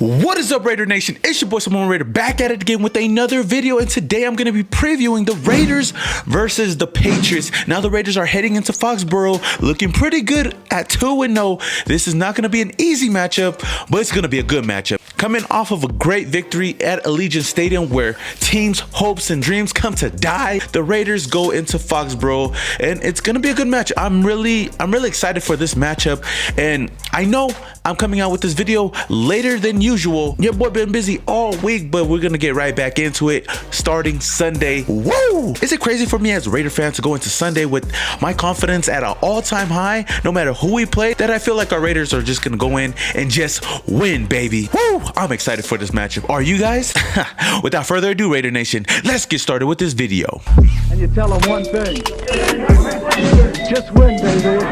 What is up, Raider Nation? It's your boy Simone Raider back at it again with another video, and today I'm going to be previewing the Raiders versus the Patriots. Now the Raiders are heading into Foxborough looking pretty good at 2-0. This is not going to be an easy matchup, but it's going to be a good matchup. Coming off of a great victory at Allegiant Stadium where teams' hopes and dreams come to die, the Raiders go into Foxborough and it's going to be a good match. I'm really excited for this matchup, and I know I'm coming out with this video later than usual. Your boy been busy all week, but we're gonna get right back into it starting Sunday. Woo! Is it crazy for me as a Raider fan to go into Sunday with my confidence at an all-time high, no matter who we play, that I feel like our Raiders are just gonna go in and just win, baby. Woo! I'm excited for this matchup. Are you guys? Without further ado, Raider Nation, let's get started with this video. And you tell them one thing: just win, baby.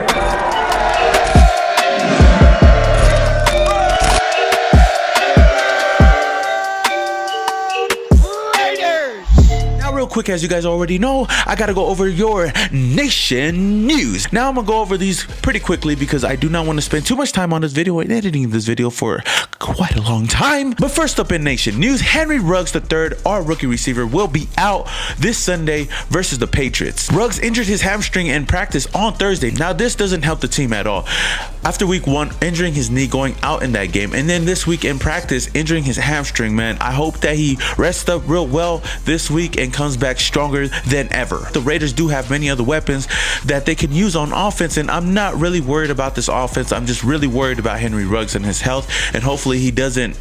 Real quick, as you guys already know, I gotta go over your nation news. Now I'm gonna go over these pretty quickly because I do not want to spend too much time on this video and editing this video for quite a long time. But first up in nation news, Henry Ruggs III, our rookie receiver, will be out this Sunday versus the Patriots. Ruggs injured his hamstring in practice on Thursday. Now this doesn't help the team at all. After week 1 injuring his knee going out in that game, and then this week in practice injuring his hamstring, man, I hope that he rests up real well this week and comes back stronger than ever. The Raiders do have many other weapons that they can use on offense, and I'm not really worried about this offense. I'm just really worried about Henry Ruggs and his health, and hopefully he doesn't,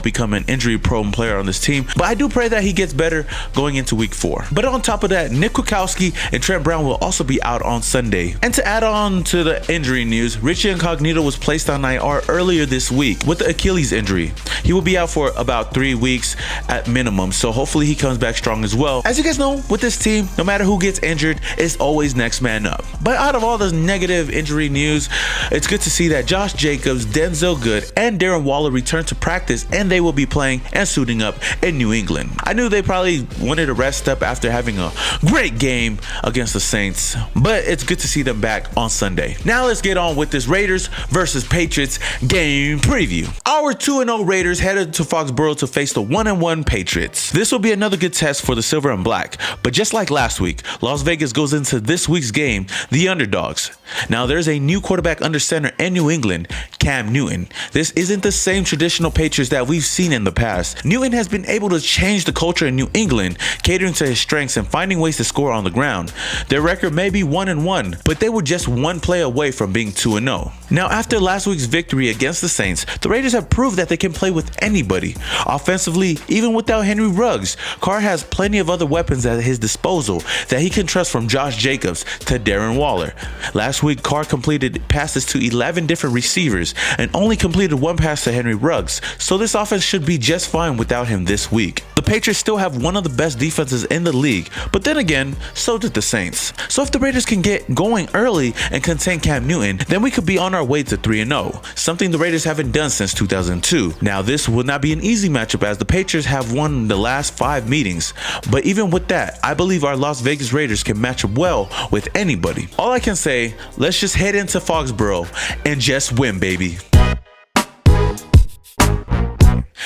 become an injury-prone player on this team. But I do pray that he gets better going into week 4. But on top of that, Nick Kwiatkowski and Trent Brown will also be out on Sunday. And to add on to the injury news, Richie Incognito was placed on IR earlier this week with the Achilles injury. He will be out for about 3 weeks at minimum, so hopefully he comes back strong as well. As you guys know, with this team, no matter who gets injured, it's always next man up. But out of all the negative injury news, it's good to see that Josh Jacobs, Denzel Good, and Darren Waller return to practice, and they will be playing and suiting up in New England. I knew they probably wanted to rest up after having a great game against the Saints, but it's good to see them back on Sunday. Now let's get on with this Raiders versus Patriots game preview. Our 2-0 Raiders headed to Foxborough to face the 1-1 Patriots. This will be another good test for the Silver and Black, but just like last week, Las Vegas goes into this week's game the underdogs. Now there's a new quarterback under center in New England, Cam Newton. This isn't the same traditional Patriots that we've seen in the past. Newton has been able to change the culture in New England, catering to his strengths and finding ways to score on the ground. Their record may be 1-1, but they were just one play away from being 2-0. Now after last week's victory against the Saints, the Raiders have proved that they can play with anybody. Offensively, even without Henry Ruggs, Carr has plenty of other weapons at his disposal that he can trust, from Josh Jacobs to Darren Waller. Last week, Carr completed passes to 11 different receivers and only completed 1 pass to Henry Ruggs, so this offense should be just fine without him this week. The Patriots still have one of the best defenses in the league, but then again, so did the Saints. So if the Raiders can get going early and contain Cam Newton, then we could be on our way to 3-0, something the Raiders haven't done since 2002. Now this will not be an easy matchup as the Patriots have won the last 5 meetings, but even with that, I believe our Las Vegas Raiders can match up well with anybody. All I can say, let's just head into Foxborough and just win, baby.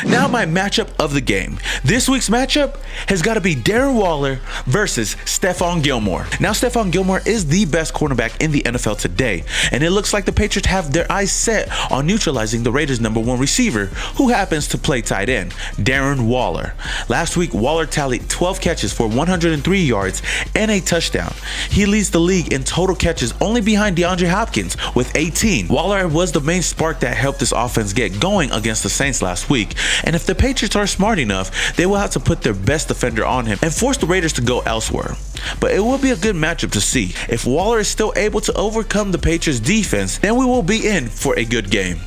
Now my matchup of the game. This week's matchup has got to be Darren Waller versus Stephon Gilmore. Now Stephon Gilmore is the best cornerback in the NFL today, and it looks like the Patriots have their eyes set on neutralizing the Raiders' #1 receiver, who happens to play tight end, Darren Waller. Last week, Waller tallied 12 catches for 103 yards and a touchdown. He leads the league in total catches, only behind DeAndre Hopkins with 18. Waller was the main spark that helped this offense get going against the Saints last week. And if the Patriots are smart enough, they will have to put their best defender on him and force the Raiders to go elsewhere. But it will be a good matchup to see. If Waller is still able to overcome the Patriots defense, then we will be in for a good game.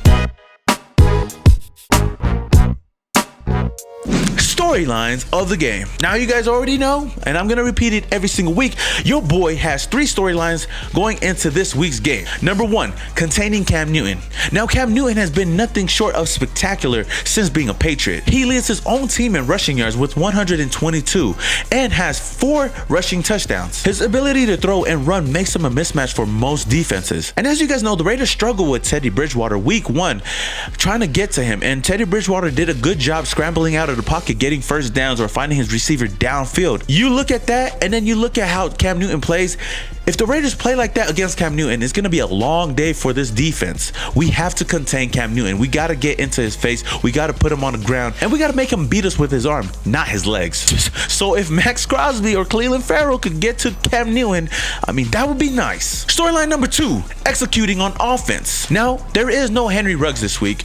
storylines of the game. Now you guys already know, and I'm gonna repeat it every single week, your boy has 3 storylines going into this week's game. Number 1, containing Cam Newton. Now Cam Newton has been nothing short of spectacular since being a Patriot. He leads his own team in rushing yards with 122 and has 4 rushing touchdowns. His ability to throw and run makes him a mismatch for most defenses. And as you guys know, the Raiders struggled with Teddy Bridgewater week 1, trying to get to him, and Teddy Bridgewater did a good job scrambling out of the pocket, getting first downs or finding his receiver downfield. You look at that, and then you look at how Cam Newton plays. If the Raiders play like that against Cam Newton, it's going to be a long day for this defense. We have to contain Cam Newton. We got to get into his face. We got to put him on the ground, and we got to make him beat us with his arm, not his legs. So if Max Crosby or Cleveland Farrell could get to Cam Newton, I mean, that would be nice. Storyline number 2, executing on offense. Now, there is no Henry Ruggs this week,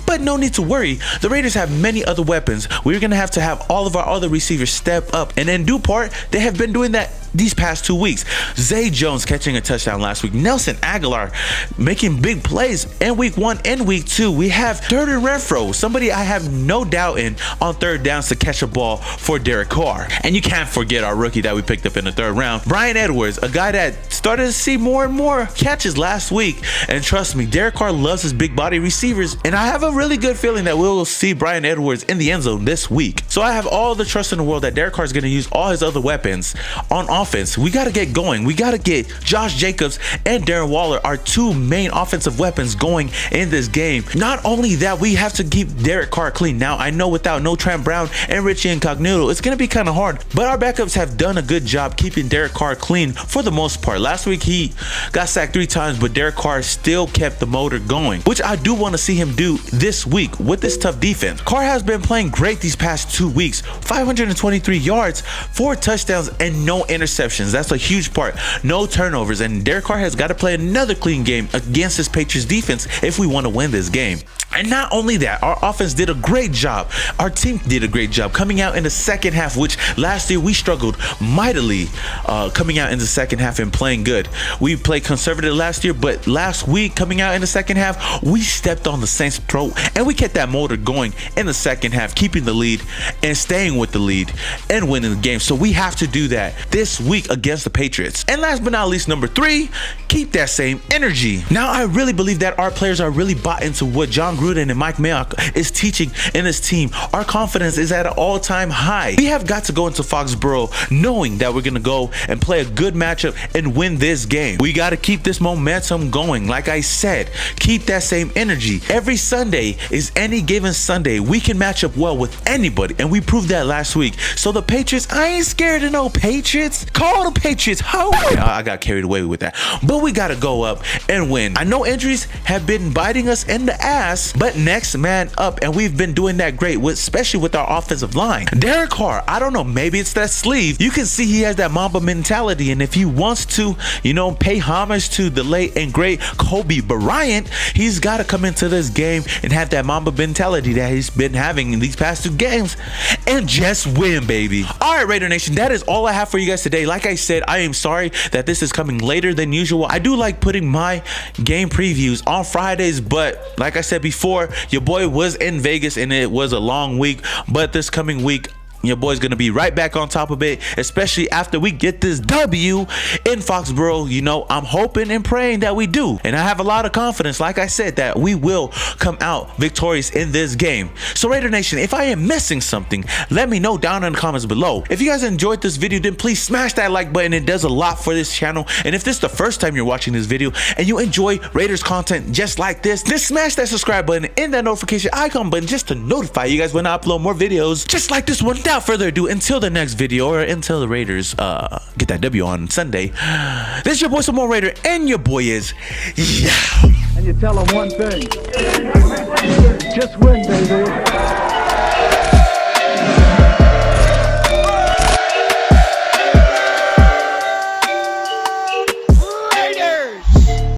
but no need to worry. The Raiders have many other weapons. We're going to have all of our other receivers step up, and in due part, they have been doing that these past 2 weeks. Zay Jones catching a touchdown last week. Nelson Aguilar making big plays in week 1 and week 2. We have Durden Renfro, somebody I have no doubt in on third downs to catch a ball for Derek Carr. And you can't forget our rookie that we picked up in the 3rd round, Bryan Edwards, a guy that started to see more and more catches last week. And trust me, Derek Carr loves his big body receivers, and I have a really good feeling that we'll see Bryan Edwards in the end zone this week. So I have all the trust in the world that Derek Carr is going to use all his other weapons on offense. We got to get going. We got to get Josh Jacobs and Darren Waller, our 2 main offensive weapons, going in this game. Not only that, we have to keep Derek Carr clean. Now, I know without no Trent Brown and Richie Incognito, it's going to be kind of hard, but our backups have done a good job keeping Derek Carr clean for the most part. Last week, he got sacked 3 times, but Derek Carr still kept the motor going, which I do want to see him do this week with this tough defense. Carr has been playing great these past 2 weeks. 523 yards, 4 touchdowns, and no interceptions. That's a huge part. No turnovers, and Derek Carr has got to play another clean game against this Patriots defense if we want to win this game. And not only that, our offense did a great job. Our team did a great job coming out in the second half, which last year we struggled mightily coming out in the second half and playing good. We played conservative last year, but last week coming out in the second half, we stepped on the Saints' throat and we kept that motor going in the second half, keeping the lead and staying with the lead and winning the game. So we have to do that this week against the Patriots. And last but not least, number 3, keep that same energy. Now, I really believe that our players are really bought into what John Gruden and Mike Mayock is teaching in this team. Our confidence is at an all-time high. We have got to go into Foxborough knowing that we're going to go and play a good matchup and win this game. We got to keep this momentum going. Like I said, keep that same energy. Every Sunday is any given Sunday. We can match up well with anybody, and we proved that last week. So the Patriots, I ain't scared of no Patriots. Call the Patriots. Ho! I got carried away with that. But we got to go up and win. I know injuries have been biting us in the ass, but next man up, and we've been doing that great, especially with our offensive line. Derek Carr, I don't know, maybe it's that sleeve. You can see he has that Mamba mentality, and if he wants to, pay homage to the late and great Kobe Bryant, he's got to come into this game and have that Mamba mentality that he's been having in these past 2 games and just win, baby. All right, Raider Nation, that is all I have for you guys today. Like I said, I am sorry that this is coming later than usual. I do like putting my game previews on Fridays, but like I said before, your boy was in Vegas and it was a long week, but this coming week, your boy's gonna be right back on top of it, especially after we get this W in Foxborough. I'm hoping and praying that we do, and I have a lot of confidence, like I said, that we will come out victorious in this game. So Raider Nation, if I am missing something, let me know down in the comments below. If you guys enjoyed this video, then please smash that like button. It does a lot for this channel. And if this is the first time you're watching this video and you enjoy Raiders content just like this, then smash that subscribe button and that notification icon button just to notify you guys when I upload more videos just like this one. Without further ado, until the next video, or until the Raiders get that W on Sunday, this is your boy Samoa Raider, and your boy is And you tell them one thing. Just win, baby.